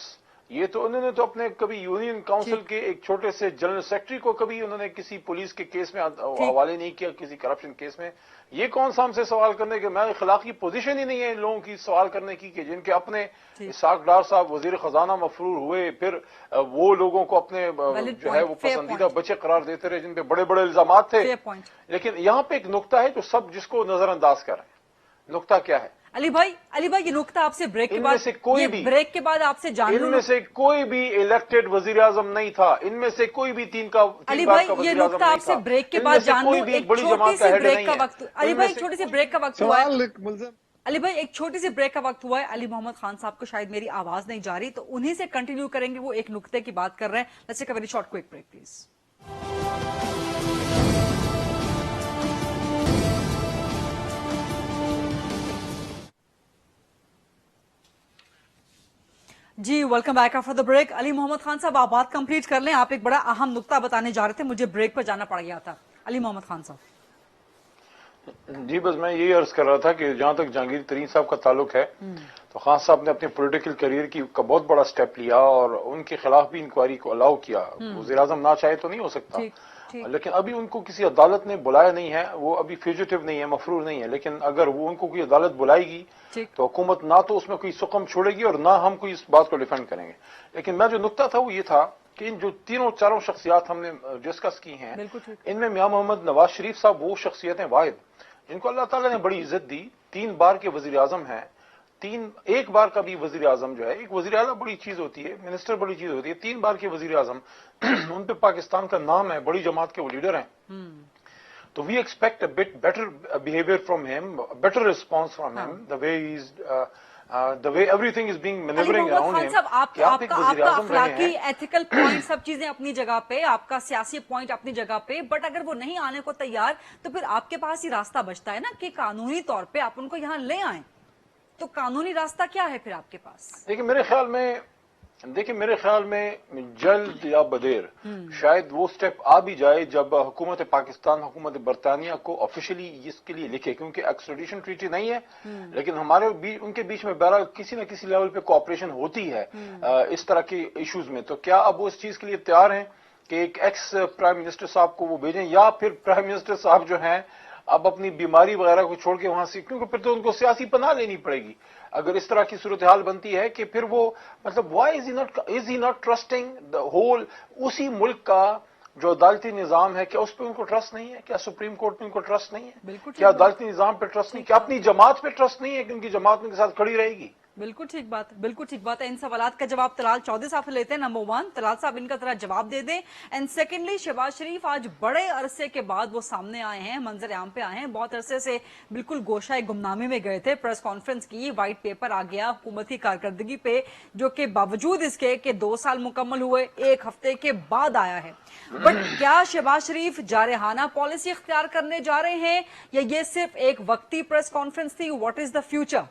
ये तो उन्होंने तो अपने कभी यूनियन काउंसिल के एक छोटे से जनरल सेक्रेटरी को कभी उन्होंने किसी पुलिस के केस में हवाले नहीं किया, किसी करप्शन केस में। ये कौन सा हमसे सवाल करने के, मैं खिलाफ की पोजीशन ही नहीं है इन लोगों की सवाल करने की कि जिनके अपने इसाक डार साहब वजीर खजाना मफरूर हुए, फिर वो लोगों को अपने जो है वो पसंदीदा बच्चे करार देते रहे, जिन पे बड़े बड़े इल्जाम थे। लेकिन यहाँ पे एक नुक्ता है जो सब जिसको नजरअंदाज कर रहे हैं। नुक्ता क्या है अली भाई, ये नुक्ता आपसे ब्रेक के बाद, ब्रेक के बाद आपसे जान लूं, इनमें से कोई भी इलेक्टेड वजीर आजम नहीं था, इनमें से कोई भी तीन अली भाई ये नुक्ता आपसे ब्रेक के बाद जान लूं, एक छोटी सी ब्रेक का वक्त, अली भाई एक छोटी सी ब्रेक का वक्त हुआ है, अली भाई एक छोटी सी ब्रेक का वक्त हुआ है। अली मोहम्मद खान साहब को शायद मेरी आवाज नहीं जा रही, तो उन्हीं से कंटिन्यू करेंगे, वो एक नुक्ते की बात कर रहे हैं। Let's take a very short quick break please. जी welcome back after the break. Ali Mohammad Khan sahab, आप बात कंप्लीट कर लें, आप एक बड़ा अहम नुक्ता बताने जा रहे थे, मुझे ब्रेक पर जाना पड़ गया था। अली मोहम्मद खान साहब जी, बस मैं यही अर्ज कर रहा था कि जहां तक जहांगीर तरीन साहब का ताल्लुक है तो खान साहब ने अपने पॉलिटिकल करियर का बहुत बड़ा स्टेप लिया और उनके खिलाफ भी इंक्वायरी को अलाउ किया। वज़ीर आज़म ना चाहे तो नहीं हो सकता, लेकिन अभी उनको किसी अदालत ने बुलाया नहीं है, वो अभी फ्यूजिटिव नहीं है, मफरूर नहीं है। लेकिन अगर वो उनको कोई अदालत बुलाएगी तो हुकूमत ना तो उसमें कोई सुकम छोड़ेगी और ना हम कोई इस बात को डिफेंड करेंगे। लेकिन मैं जो नुक्ता था वो ये था कि इन जो तीनों चारों शख्सियात हमने डिस्कस की हैं, इनमें मियां मोहम्मद नवाज शरीफ साहब वो शख्सियत हैं वाहिद जिनको अल्लाह ताला ने बड़ी इज्जत दी, 3 बार के वजीर आजम हैं, एक बार का भी वजीर आजम जो है, एक वजीर आला बड़ी चीज होती है, मिनिस्टर बड़ी चीज होती है, 3 बार के वजीर आजम उन पे पाकिस्तान का नाम है, बड़ी जमात के वो लीडर हैं। तो we expect a bit better behaviour from him, better response from him, the way he is the way everything is being maneuvering around him। आपका अखलाकी एथिकल पॉइंट सब चीजें अपनी जगह पे, आपका सियासी पॉइंट अपनी जगह पे, बट अगर वो नहीं आने को तैयार तो फिर आपके पास ही रास्ता बचता है ना कि कानूनी तौर पे आप उनको यहाँ ले आए। तो कानूनी रास्ता क्या है फिर आपके पास? देखिए मेरे ख्याल में जल्द या बदेर शायद वो स्टेप आ भी जाए जब हुकूमत पाकिस्तान हुकूमत बरतानिया को ऑफिशियली इसके लिए लिखे, क्योंकि एक्सट्रेडिशन ट्रीटी नहीं है, लेकिन हमारे उनके बीच में बहरहाल किसी न किसी लेवल पे कोऑपरेशन होती है इस तरह के इश्यूज में। तो क्या अब वो इस चीज के लिए तैयार हैं कि एक एक्स प्राइम मिनिस्टर साहब को वो भेजें, या फिर प्राइम मिनिस्टर साहब जो हैं अब अपनी बीमारी वगैरह को छोड़ के वहां से, क्योंकि फिर तो उनको सियासी पनाह लेनी पड़ेगी अगर इस तरह की सूरत हाल बनती है कि फिर वो मतलब why is he not trusting the whole, उसी मुल्क का जो अदालती निजाम है, क्या उस पर उनको ट्रस्ट नहीं है? क्या सुप्रीम कोर्ट में उनको ट्रस्ट नहीं है? क्या अदालती निजाम पे ट्रस्ट नहीं? क्या अपनी जमात पे ट्रस्ट नहीं है कि उनकी जमात उनके साथ खड़ी रहेगी? बिल्कुल ठीक बात, बिल्कुल ठीक बात है। इन सवालात का जवाब तलाल चौधरी साहब से लेते हैं। नंबर 1, तलाल साहब इनका जरा जवाब दे दें। एंड सेकेंडली, शहबाज शरीफ आज बड़े अरसे के बाद वो सामने आए हैं, मंजर आम पे आए हैं। बहुत अरसे से बिल्कुल गोशाए गुमनामी में गए थे, प्रेस कॉन्फ्रेंस की, व्हाइट पेपर आ गया हुकूमती कारकर्दगी पे, जो कि बावजूद इसके कि 2 साल मुकम्मल हुए 1 हफ्ते के बाद आया है। बट क्या शहबाज शरीफ जारहाना पॉलिसी इख्तियार करने जा रहे हैं या ये सिर्फ एक वक्ती प्रेस कॉन्फ्रेंस थी? What is the future?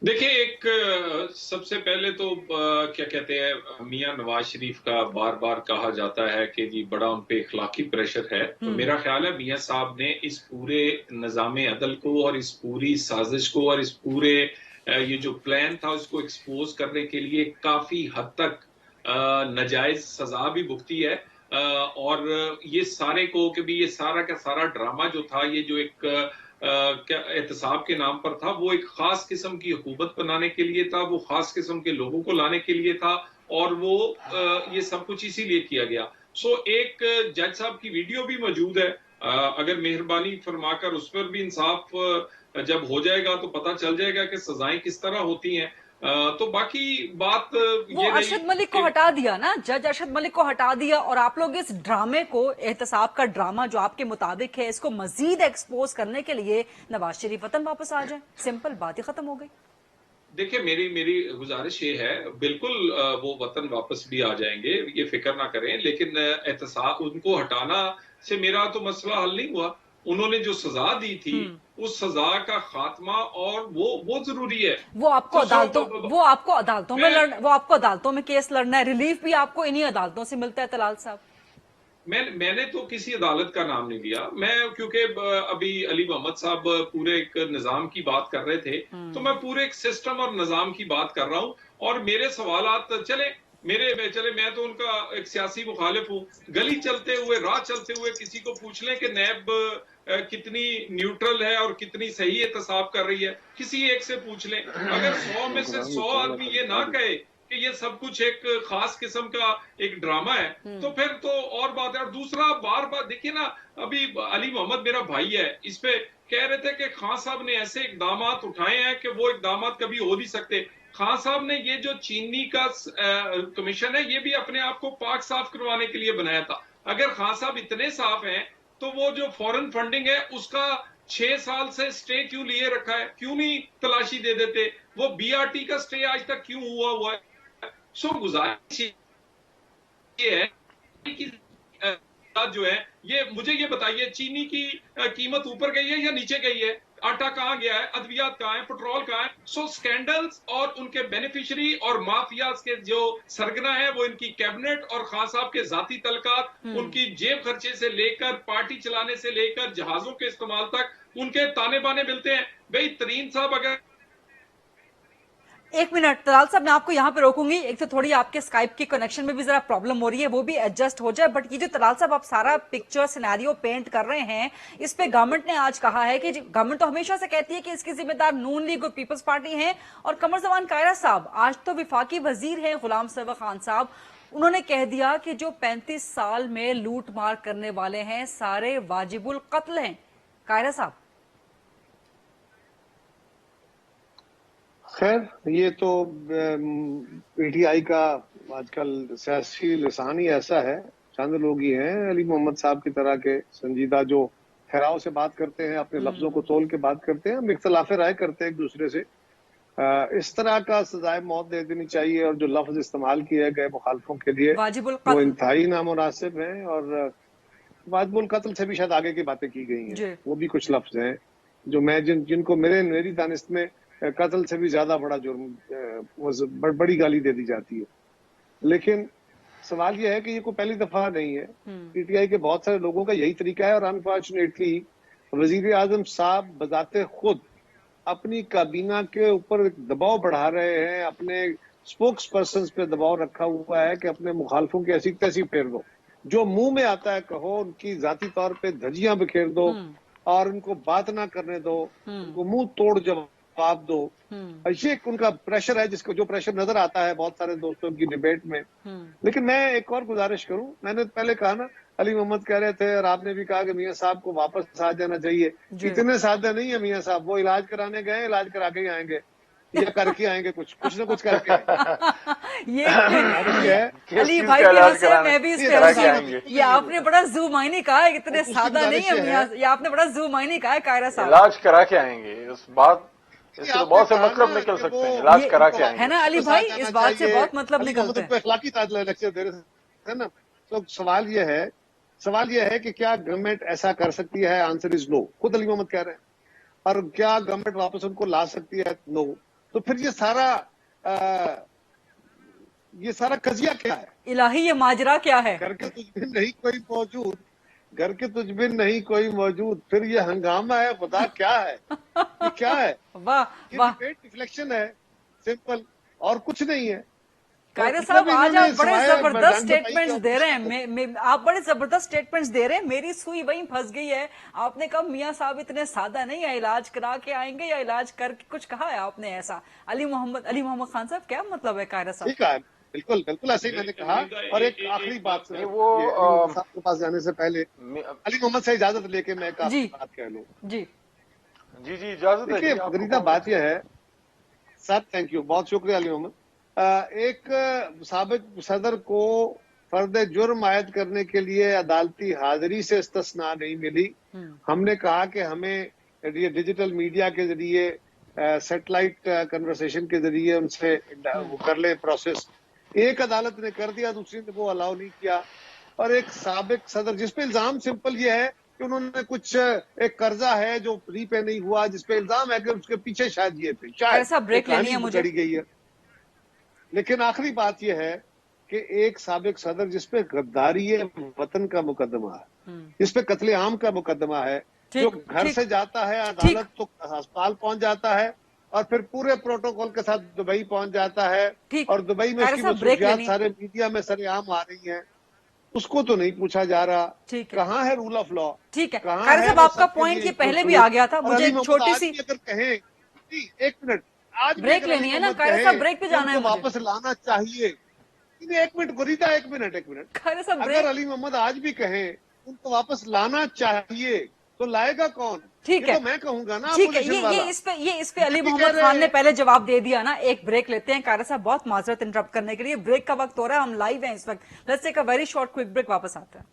देखिए, एक सबसे पहले तो क्या कहते हैं, मियां नवाज शरीफ का बार बार कहा जाता है कि जी बड़ा उन पे इखलाकी प्रेशर है। तो मेरा ख्याल है मियां साहब ने इस पूरे निज़ाम अदल को और इस पूरी साजिश को और इस पूरे ये जो प्लान था उसको एक्सपोज करने के लिए काफी हद तक नाजायज सजा भी भुगती है। और ये सारे को कि भी ये सारा का सारा ड्रामा जो था, ये जो एक क्या एहतसाब के नाम पर था, वो एक खास किस्म की हुकूमत बनाने के लिए था, वो खास किस्म के लोगों को लाने के लिए था, और वो ये सब कुछ इसीलिए किया गया। सो एक जज साहब की वीडियो भी मौजूद है, अगर मेहरबानी फरमाकर उस पर भी इंसाफ जब हो जाएगा तो पता चल जाएगा कि सजाएं किस तरह होती हैं। तो बाकी बात वो ये अरशद मलिक को हटा दिया ना, जज अरशद मलिक को हटा दिया, और आप लोग इस ड्रामे को, एहतसाब का ड्रामा जो आपके मुताबिक है, इसको मजीद एक्सपोज करने के लिए नवाज शरीफ वतन वापस आ जाए, सिंपल बात ही खत्म हो गई। देखिए, मेरी गुजारिश ये है, बिल्कुल वो वतन वापस भी आ जाएंगे, ये फिक्र ना करें, लेकिन एहतसाब उनको हटाना से मेरा तो मसला हल नहीं हुआ। उन्होंने जो सजा दी थी उस सजा का खात्मा, और वो जरूरी है। वो आपको तो अदालतों मैं- वो आपको अदालतों में केस लड़ना है, रिलीफ भी आपको इन्हीं अदालतों से मिलता है तलाल साहब। मैंने तो किसी अदालत का नाम नहीं लिया, मैं क्योंकि अभी अली मोहम्मद साहब पूरे एक निजाम की बात कर रहे थे, तो मैं पूरे एक सिस्टम और निजाम की बात कर रहा हूं, और मेरे सवालात चले, मैं तो उनका एक सियासी मुखालिफ हूं। गली चलते हुए, राह चलते हुए किसी को पूछ लें कि नैब कितनी न्यूट्रल है और कितनी सही एहतसाब कर रही है, किसी एक से पूछ लें। अगर 100 में से 100 आदमी ये ना कहे कि ये सब कुछ एक खास किस्म का एक ड्रामा है, तो फिर तो और बात है। और दूसरा, बार बार देखिए ना, अभी अली मोहम्मद मेरा भाई है, इस पे कह रहे थे कि खान साहब ने ऐसे इकदाम उठाए हैं कि वो इकदाम कभी हो नहीं सकते। खान साहब ने ये जो चीनी का कमीशन है, ये भी अपने आप को पाक साफ करवाने के लिए बनाया था। अगर खान साहब इतने साफ हैं, तो वो जो फॉरेन फंडिंग है उसका 6 साल से स्टे क्यों लिए रखा है, क्यों नहीं तलाशी दे देते? वो बीआरटी का स्टे आज तक क्यों हुआ है? सो गुजारिश ये है कि जो है, ये मुझे ये बताइए, चीनी की कीमत ऊपर गई है या नीचे गई है? आटा कहाँ गया है? अद्वियात कहाँ है? पेट्रोल कहाँ है? सो स्कैंडल्स और उनके बेनिफिशियरी और माफियाज के जो सरगना है, वो इनकी कैबिनेट और खान साहब के जाती तलकात, उनकी जेब खर्चे से लेकर पार्टी चलाने से लेकर जहाजों के इस्तेमाल तक उनके ताने बाने मिलते हैं। भाई तरीन साहब, अगर एक मिनट तलाल साहब, मैं आपको यहाँ पे रोकूंगी, एक तो थोड़ी आपके स्काइप की कनेक्शन में भी जरा प्रॉब्लम हो रही है, वो भी एडजस्ट हो जाए। बट ये जो तलाल साहब आप सारा पिक्चर सिनेरियो पेंट कर रहे हैं, इस पे गवर्नमेंट ने आज कहा है कि गवर्नमेंट तो हमेशा से कहती है कि इसकी जिम्मेदार नून लीग और पीपल्स पार्टी है, और कमर जमान कायरा साहब आज तो विफाकी वजीर है गुलाम सरवर खान साहब, उन्होंने कह दिया कि जो 35 साल में लूट मार करने वाले हैं सारे वाजिबुल कत्ल हैं। कायरा साहब, खैर ये तो पीटीआई का आजकल सियासी लिसान ही ऐसा है। चंद लोग ही हैं अली मोहम्मद साहब की तरह के संजीदा, जो ठहराव से बात करते हैं, अपने लफ्जों को तोल के बात करते हैं। हम इख्तलाफ राय करते हैं एक दूसरे से। इस तरह का सजाए मौत दे देनी चाहिए, और जो लफ्ज इस्तेमाल किए गए मुखालफों के लिए वाजिबुल वो कत्ल, इंतहाई नामुनासिब हैं, और वाजिबुल कत्ल से भी शायद आगे की बातें की गई जी। हैं। वो भी कुछ लफ्ज हैं जो मैं जिनको मेरी दानिश में कत्ल से भी ज्यादा बड़ा जुर्म, बड़ी गाली दे दी जाती है। लेकिन सवाल यह है कि ये कोई पहली दफा नहीं है। पीटीआई के बहुत सारे लोगों का यही तरीका है, और अनफॉर्चुनेटली वजीर आजम साहब बजाते खुद अपनी काबीना के ऊपर दबाव बढ़ा रहे हैं, अपने स्पोक्स पर्सन पे दबाव रखा हुआ है कि अपने मुखालफों की ऐसी तैसी फेर दो, जो मुंह में आता है कहो, उनकी जाती तौर पे धज्जियां बिखेर दो, और उनको बात ना करने दो, उनको मुंह तोड़ जवाब दो। ये उनका प्रेशर है, जो प्रेशर नजर आता है बहुत सारे दोस्तों की डिबेट में। लेकिन मैं एक और गुजारिश करूं, मैंने पहले कहा ना, अली मोहम्मद कह रहे थे और आपने भी कहा कि मियां साहब को वापस आ जाना चाहिए। इतने सादे नहीं है मियां साहब, वो इलाज कराने गए, इलाज करा के ही आएंगे या करके आएंगे, कुछ ना कुछ करके ये अली भाई की वजह से मैं भी इस पे हूँ। ये आपने बड़ा ज़ूमाइनी कहा है, इतने सादा नहीं है मियां, ये आपने बड़ा ज़ूमाइनी कहा है कायरा साहब। इलाज करा के आएंगे, इस बात इससे तो बहुत से मतलब निकल सकते हैं, इलाज करा के आएंगे, है ना अली भाई, इस बात से बहुत मतलब निकलते हैं। अखलाकी लेक्चर दे रहे है ना। तो सवाल यह है कि क्या गवर्नमेंट ऐसा कर सकती है? Answer is no. खुद अली मोहम्मद कह रहे हैं। और क्या गवर्नमेंट वापस उनको ला सकती है? नो। तो फिर ये सारा कजिया क्या है? इलाही ये माजरा क्या है? घर के तुझ में नहीं कोई मौजूद, फिर ये हंगामा है, खुदा क्या है? ये क्या है? वाह वाह, डिफ्लेक्शन है, सिंपल, और कुछ नहीं है। कायरा साहब आज आप बड़े जबरदस्त स्टेटमेंट्स दे रहे हैं, आप बड़े जबरदस्त स्टेटमेंट्स दे रहे हैं। मेरी सुई वहीं फंस गई है। आपने कहा मियां साहब इतने सादा नहीं है, इलाज करा के आएंगे या इलाज करके, कुछ कहा है आपने ऐसा। अली मोहम्मद खान साहब, क्या मतलब है कायरा साहब? ठीक है, बिल्कुल ऐसे ही मैंने कहा। और एक आखिरी बात से, वो साहब के पास जाने से पहले अली मोहम्मद से इजाजत लेके मैं एक बात कह लूं। जी इजाजत है। देखिए, फरीदा बात यह है, सर थैंक यू, बहुत शुक्रिया अली मोहम्मद। एक साबिक सदर को फर्द जुर्म आयद करने के लिए अदालती हाजिरी से इस्तिस्ना नहीं मिली। हमने कहा कि हमें ये डिजिटल मीडिया के जरिए सैटेलाइट कन्वर्सेशन के जरिए उनसे वो कर ले प्रोसेस। एक अदालत ने कर दिया, दूसरी ने वो अलाउ नहीं किया। और एक साबिक सदर जिस पे इल्जाम सिंपल ये है कि उन्होंने कुछ एक कर्जा है जो रीपे नहीं हुआ, जिस पे इल्जाम है कि उसके पीछे शायद ये थे, ऐसा ब्रेक लेनी है मुझे गई है। लेकिन आखिरी बात यह है कि एक साबिक सदर जिस पे गद्दारी वतन का मुकदमा है, जिस पे कत्लेआम का मुकदमा है, जो घर से जाता है अदालत तो अस्पताल पहुंच जाता है और फिर पूरे प्रोटोकॉल के साथ दुबई पहुंच जाता है, और दुबई में इसकी मसरूफियात सारे मीडिया में सरेआम आ रही हैं, उसको तो नहीं पूछा जा रहा। कहाँ है रूल ऑफ लॉ? ठीक है कारी साहब, आपका पॉइंट ये पहले भी आ गया था। मुझे एक छोटी सी अगर कहें, एक मिनट, आज ब्रेक लेनी है ना कारी साहब, ब्रेक पे जाना है, वापस लाना चाहिए। एक मिनट गुरीदा, एक मिनट कारी साहब, अगर अली मोहम्मद आज भी कहें उनको वापस लाना चाहिए तो लाएगा कौन? ठीक है, तो मैं कहूंगा ना, ठीक है, ये इस पे अली मोहम्मद खान ने पहले जवाब दे दिया ना। एक ब्रेक लेते हैं कारी साहब, बहुत माजरत इंटरप्ट करने के लिए, ब्रेक का वक्त हो रहा है, हम लाइव हैं इस वक्त। Let's take a very short quick break, वापस आते हैं।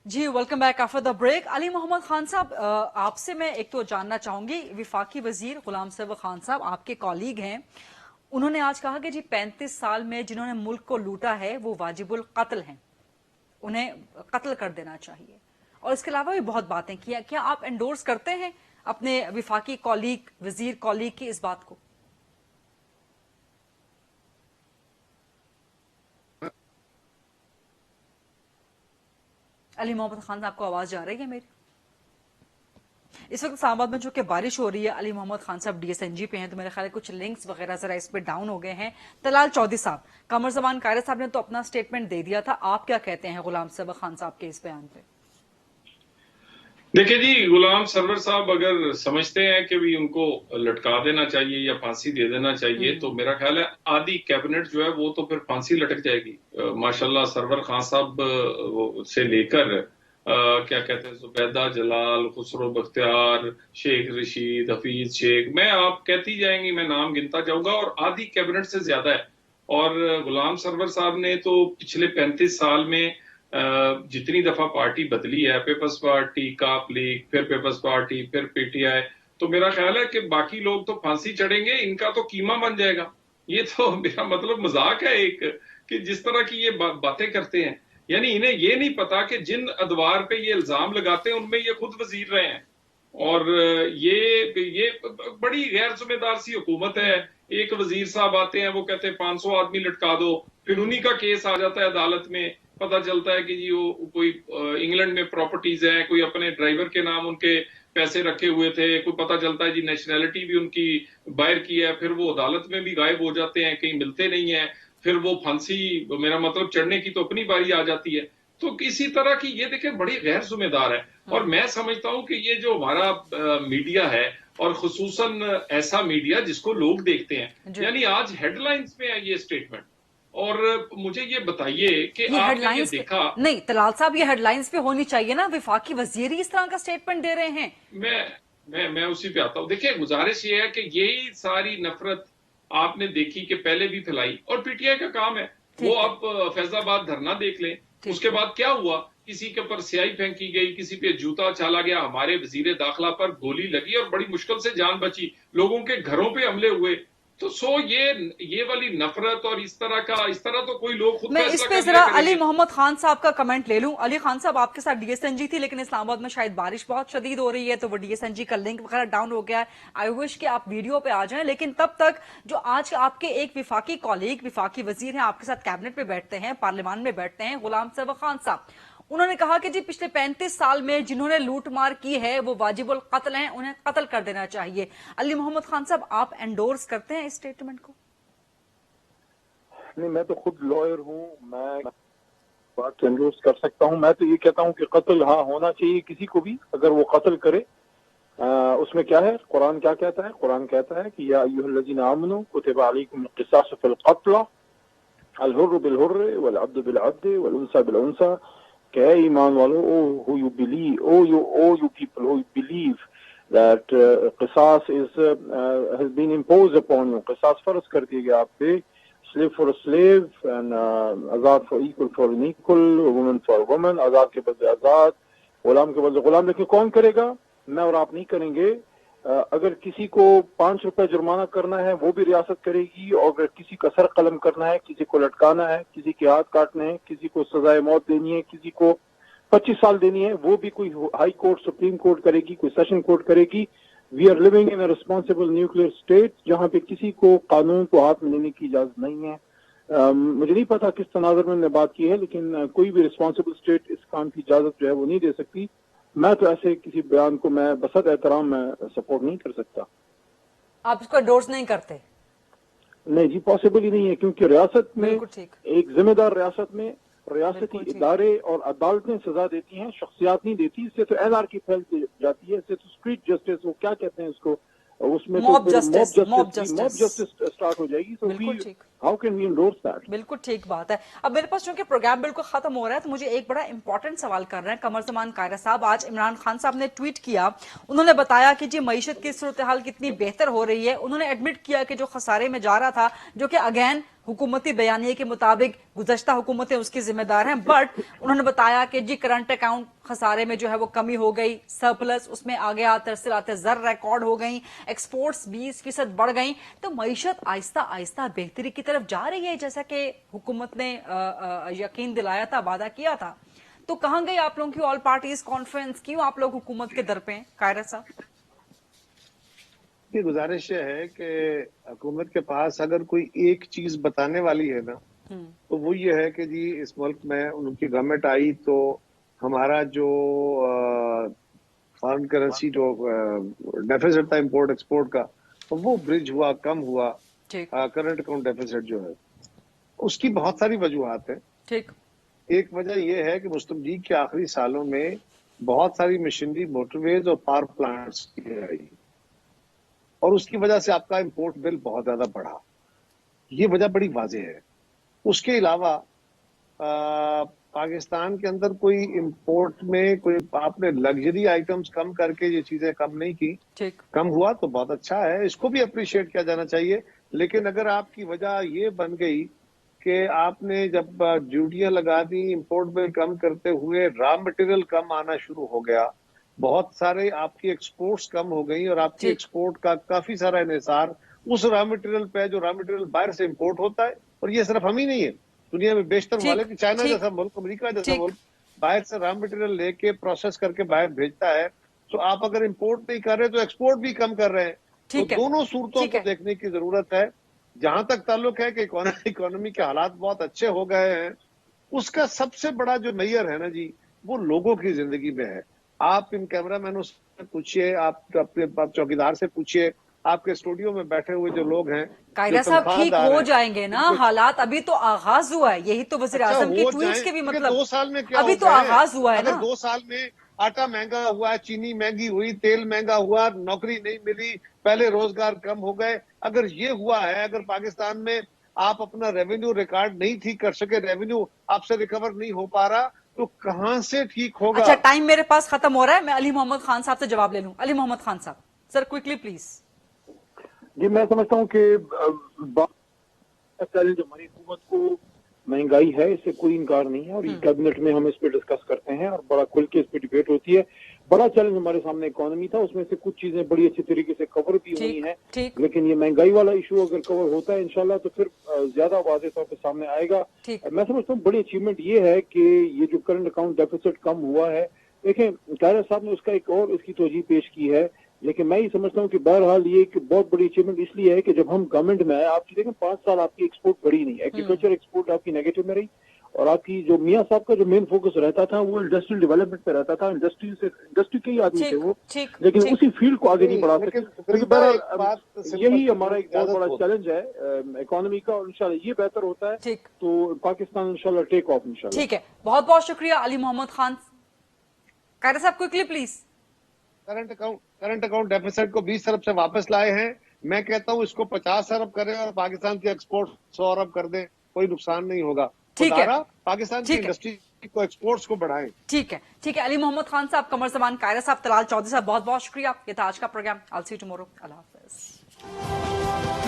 जी welcome back after the break. Ali Mohammad Khan साहब, आपसे मैं एक तो जानना चाहूंगी, विफाकी वजीर गुलाम सर्वर खान साहब आपके कॉलीग हैं, उन्होंने आज कहा कि जी 35 साल में जिन्होंने मुल्क को लूटा है वो वाजिबुल कत्ल हैं, उन्हें कत्ल कर देना चाहिए, और इसके अलावा भी बहुत बातें की। क्या आप एंडोर्स करते हैं अपने विफाकी कॉलीग, वजीर कॉलीग की इस बात को? अली मोहम्मद खान, आपको आवाज आ रही है मेरी? इस वक्त इस्लामाबाद में जो कि बारिश हो रही है, अली मोहम्मद खान साहब DSNG पे हैं, तो मेरे ख्याल है कुछ लिंक्स वगैरह जरा इस पे डाउन हो गए हैं। तलाल चौधरी साहब, कमर जमान कारी साहब ने तो अपना स्टेटमेंट दे दिया था, आप क्या कहते हैं गुलाम सर्वर खान साहब के इस बयान पे? देखिए जी, गुलाम सर्वर साहब अगर समझते हैं कि भी उनको लटका देना चाहिए या फांसी दे देना चाहिए, तो मेरा ख्याल है आधी कैबिनेट जो है वो तो फिर फांसी लटक जाएगी। माशाल्लाह सर्वर खान साहब से लेकर क्या कहते हैं, जुबैदा जलाल, खुसरो बख्तियार, शेख रशीद, हफीज शेख, मैं आप कहती जाएंगी, मैं नाम गिनता जाऊंगा, और आधी कैबिनेट से ज्यादा है। और गुलाम सर्वर साहब ने तो पिछले 35 साल में जितनी दफा पार्टी बदली है, पीपल्स पार्टी, काप लीग, फिर पीपल्स पार्टी, फिर PTI, तो मेरा ख्याल है कि बाकी लोग तो फांसी चढ़ेंगे, इनका तो कीमा बन जाएगा। ये तो मेरा मतलब मजाक है एक, कि जिस तरह की ये बातें करते हैं, यानी इन्हें ये नहीं पता कि जिन अदवार पे ये इल्जाम लगाते हैं उनमें ये खुद वजीर रहे हैं, और ये बड़ी गैर जिम्मेदार सी हुकूमत है। एक वजीर साहब आते हैं, वो कहते हैं 500 आदमी लटका दो, फिर उन्हीं का केस आ जाता है अदालत में, पता चलता है कि जी वो कोई इंग्लैंड में प्रॉपर्टीज हैं, कोई अपने ड्राइवर के नाम उनके पैसे रखे हुए थे, कोई पता चलता है जी नेशनैलिटी भी उनकी बाहर की है, फिर वो अदालत में भी गायब हो जाते हैं, कहीं मिलते नहीं है, फिर वो फांसी, मेरा मतलब चढ़ने की तो अपनी बारी आ जाती है। तो इसी तरह की ये देखें बड़ी गैर जिम्मेदार है। और मैं समझता हूं कि ये जो हमारा मीडिया है, और खुसूसन ऐसा मीडिया जिसको लोग देखते हैं, यानी आज हेडलाइंस में है ये स्टेटमेंट, और मुझे ये बताइए कि आपने ये देखा? नहीं तलाल साहब, ये हेडलाइंस पे होनी चाहिए ना, विफाकी वजीर ही इस तरह का स्टेटमेंट दे रहे हैं। मैं उसी पे आता हूँ। देखिए गुजारिश ये है कि यही सारी नफरत आपने देखी कि पहले भी फैलाई, और PTI का काम है, वो आप फैजाबाद धरना देख लें, उसके बाद क्या हुआ, किसी के ऊपर स्याही फेंकी गई, किसी पे जूता चाला गया, हमारे वजीर दाखिला पर गोली लगी और बड़ी मुश्किल से जान बची, लोगों के घरों पे हमले हुए। तो ये वाली नफरत और इस तरह तो कोई लोग खुद, मैं इस पे जरा अली मोहम्मद खान साहब का कमेंट ले लूं। अली खान साहब, आपके साथ DSNG थी, लेकिन इस्लामाबाद में शायद बारिश बहुत शदीद हो रही है, तो वो DSNG का लिंक वगैरह डाउन हो गया है। आई विश कि आप वीडियो पे आ जाएं, लेकिन तब तक जो आज आपके एक विफाकी कॉलीग, विफाकी वजीर हैं, आपके साथ कैबिनेट में बैठते हैं, पार्लियामान में बैठते हैं, गुलाम सर्वर खान साहब, उन्होंने कहा कि जी पिछले 35 साल में जिन्होंने लूटमार की है वो वाजिबुल कत्ल हैं, उन्हें कत्ल कर देना चाहिए। अली मोहम्मद खान साहब, आप एंडोर्स करते हैं इस स्टेटमेंट को? नहीं, मैं तो खुद लॉयर हूँ, मैं बात एंडोर्स कर सकता हूँ। मैं तो ये कहता हूँ कि कत्ल हाँ होना चाहिए किसी को भी, अगर वो कत्ल करे। उसमें क्या है, कुरान क्या कहता है? कुरान कहता है कि या अय्युहल्लज़ीना आमनू कुतिबा अलैकुमुल क़िसासु फ़िल क़त्ल الحر بالحر والعبد بالعبد والانثى بالانثى کہ اے ایمان والو who you believe you people who believe that قصاص has been imposed upon you, قصاص فرض کر دیا گیا آپ پہ, slave for a slave and Azad for equal for an equal, woman for a woman, آزاد کے بدلے آزاد, غلام کے بدلے غلام. لیکن کون کرے گا؟ میں اور آپ نہیں کریں گے. اگر کسی کو 5 روپے جرمانہ کرنا ہے وہ بھی ریاست کرے گی, اور اگر کسی کا سر قلم کرنا ہے, کسی کو لٹکانا ہے, کسی کے ہاتھ کاٹنے ہیں, کسی کو سزائے موت دینی ہے, کسی کو 25 سال دینی ہے, وہ بھی کوئی ہائی کورٹ سپریم کورٹ کرے گی, کوئی سیشن کورٹ کرے گی. We are living in a responsible nuclear state جہاں پہ کسی کو قانون کو ہاتھ میں لینے کی اجازت نہیں ہے. مجھے نہیں پتا کس تناظر میں نے بات کی ہے, لیکن کوئی بھی ریسپانسبل اسٹیٹ اس کام کی اجازت جو ہے وہ نہیں دے سکتی. میں تو ایسے کسی بیان کو میں بسط احترام میں سپورٹ نہیں کر سکتا. آپ اس کو انڈورس نہیں کرتے؟ نہیں جی, پاسبل ہی نہیں ہے, کیونکہ ریاست میں ایک ذمہ دار ریاست میں ریاستی ادارے اور عدالتیں سزا دیتی ہیں, شخصیات نہیں دیتی. اس سے تو این آر کی پھیل جاتی ہے, اس سے تو اسٹریٹ جسٹس, وہ کیا کہتے ہیں اس کو, اس میں موب جسٹس اسٹارٹ ہو جائے گی. How can we endorse that? بالکل ٹھیک بات ہے. اب میرے پاس چونکہ پروگرام بالکل ختم ہو رہا ہے تو مجھے ایک بڑا امپورٹنٹ سوال کر رہے ہیں قمر زمان قاہرہ صاحب. آج عمران خان صاحب نے ٹویٹ کیا, انہوں نے بتایا کہ جی معیشت کی صورتحال کتنی بہتر ہو رہی ہے. انہوں نے ایڈمٹ کیا کہ جو خسارے میں جا رہا تھا, جو کہ اگین حکومتی بیانیے کے مطابق گزشتہ حکومتیں اس کی ذمہ دار ہیں, بٹ انہوں نے بتایا کہ جی کرنٹ اکاؤنٹ خسارے میں جو ہے وہ کمی ہو گئی, سرپلس اس میں آگے ترسیلات زر ریکارڈ ہو گئیں, ایکسپورٹس 20% بڑھ گئیں. تو معیشت آہستہ آہستہ بہتری کی طرف جا رہی ہے جیسا کہ حکومت نے یقین دلایا تھا, وعدہ کیا تھا. تو کہاں گئی آپ لوگوں کی آل پارٹیز کانفرنس؟ کیوں آپ لوگ حکومت کے در پہ ہیں قاہرہ صاحب؟ کی گزارش یہ ہے کہ حکومت کے پاس اگر کوئی ایک چیز بتانے والی ہے نا تو وہ یہ ہے کہ جی اس ملک میں ان کی گورنمنٹ آئی تو ہمارا جو فارن کرنسی جو ڈیفیسٹ تھا امپورٹ ایکسپورٹ کا وہ برج ہوا, کم ہوا. کرنٹ اکاؤنٹ ڈیفیسٹ جو ہے اس کی بہت ساری وجوہات ہیں. ایک وجہ یہ ہے کہ مستمجید کے آخری سالوں میں بہت ساری مشینری, موٹر ویز اور پاور پلانٹس کی آئی, اور اس کی وجہ سے آپ کا امپورٹ بل بہت زیادہ بڑھا. یہ وجہ بڑی واضح ہے. اس کے علاوہ پاکستان کے اندر کوئی امپورٹ میں کوئی آپ نے لگژری آئٹمز کم کر کے یہ چیزیں کم نہیں کی. کم ہوا تو بہت اچھا ہے, اس کو بھی اپریشیٹ کیا جانا چاہیے. لیکن اگر آپ کی وجہ یہ بن گئی کہ آپ نے جب ڈیوٹیاں لگا دی, امپورٹ بل کم کرتے ہوئے را مٹیریل کم آنا شروع ہو گیا, بہت سارے آپ کی ایکسپورٹس کم ہو گئی, اور آپ کی ایکسپورٹ کا کافی سارا انحصار اس را مٹیریل پہ جو را مٹیریل باہر سے امپورٹ ہوتا ہے. اور یہ صرف ہم ہی نہیں ہے, دنیا میں بیشتر ممالک, چائنا جیسا ملک, امریکہ جیسا ملک باہر سے را مٹیریل لے کے پروسیس کر کے باہر بھیجتا ہے. تو آپ اگر امپورٹ نہیں کر رہے تو ایکسپورٹ بھی کم کر رہے ہیں. تو دونوں صورتوں کو دیکھنے کی ضرورت ہے. جہاں تک تعلق ہے کہ اکانومی کے حالات بہت اچھے ہو گئے ہیں, اس کا سب سے بڑا جو میئر ہے نا جی وہ لوگوں کی زندگی میں ہے. آپ ان کیمرہ مینوں سے پوچھئے, آپ اپنے چوکیدار سے پوچھئے, آپ کے اسٹوڈیو میں بیٹھے ہوئے جو لوگ ہیں قاہرہ صاحب ٹھیک ہو جائیں گے نا حالات؟ ابھی تو آغاز ہوا ہے, یہی تو وزیر اعظم کی ٹویٹس کے بھی مطلب. 2 سال میں کیا ابھی تو آغاز ہوا ہے نا. اگر 2 سال میں آٹا مہنگا ہوا, چینی مہنگی ہوئی, تیل مہنگا ہوا, نوکری نہیں ملی, پہلے روزگار کم ہو گئے, اگر یہ ہوا ہے, اگر پاکستان میں آپ اپنا ریونیو ریکارڈ نہیں ٹھیک کر سکے, ریونیو آپ سے ریکور نہیں ہو پا رہا, تو کہاں سے ٹھیک ہوگا؟ اچھا ٹائم میرے پاس ختم ہو رہا ہے, میں علی محمد خان صاحب سے جواب لے لوں. علی محمد خان صاحب سر کوئکلی پلیز. جی میں سمجھتا ہوں کہ چیلنج ہماری حکومت کو مہنگائی ہے, اس سے کوئی انکار نہیں ہے, اور یہ کیبنٹ میں ہم اس پہ ڈسکس کرتے ہیں اور بڑا کھل کے اس پہ ڈیبیٹ ہوتی ہے. بڑا چیلنج ہمارے سامنے اکانومی تھا, اس میں سے کچھ چیزیں بڑی اچھی طریقے سے کور بھی ہوئی ہیں, لیکن یہ مہنگائی والا ایشو اگر کور ہوتا ہے انشاءاللہ تو پھر زیادہ واضح طور پہ سامنے آئے گا. میں سمجھتا ہوں بڑی اچیومنٹ یہ ہے کہ یہ جو کرنٹ اکاؤنٹ ڈیفیسٹ کم ہوا ہے, دیکھیں قاہرہ صاحب نے اس کا ایک اور اس کی توجہ پیش کی ہے, لیکن میں یہ سمجھتا ہوں کہ بہرحال یہ ایک بہت بڑی اچیومنٹ اس لیے ہے کہ جب ہم گورنمنٹ میں آئے, آپ دیکھیں 5 سال آپ کی ایکسپورٹ بڑھی نہیں, ایگریکلچر ایکسپورٹ آپ کی نیگیٹو میں رہی, اور آپ کی جو میاں صاحب کا جو مین فوکس رہتا تھا وہ انڈسٹریل ڈیولپمنٹ پہ رہتا تھا, انڈسٹری کے ہی آدمی تھے وہ, لیکن اسی فیلڈ کو آگے نہیں بڑھا سکتے. یہی ہمارا ایک بہت بڑا چیلنج ہے اکانومی کا, اور انشاءاللہ یہ بہتر ہوتا ہے تو پاکستان انشاءاللہ ٹیک آف انشاءاللہ. ٹھیک ہے, بہت بہت شکریہ علی محمد خان. قاہرہ صاحب quickly please. Current account deficit کو 20 ارب سے واپس لائے ہیں. میں کہتا ہوں اس کو 50 ارب کریں اور پاکستان کی ایکسپورٹ 100 ارب کر دیں, कोई नुकसान नहीं होगा। ठीक है। पाकिस्तान की ठीक है। इंडस्ट्री को, एक्सपोर्ट्स को बढ़ाएं। ठीक है, ठीक है। अली मोहम्मद खान साहब, कमर जमान कायरा साहब, तलाल चौधरी साहब, बहुत बहुत शुक्रिया। ये था आज का programme. I'll see you tomorrow. अल्लाह हाफिज।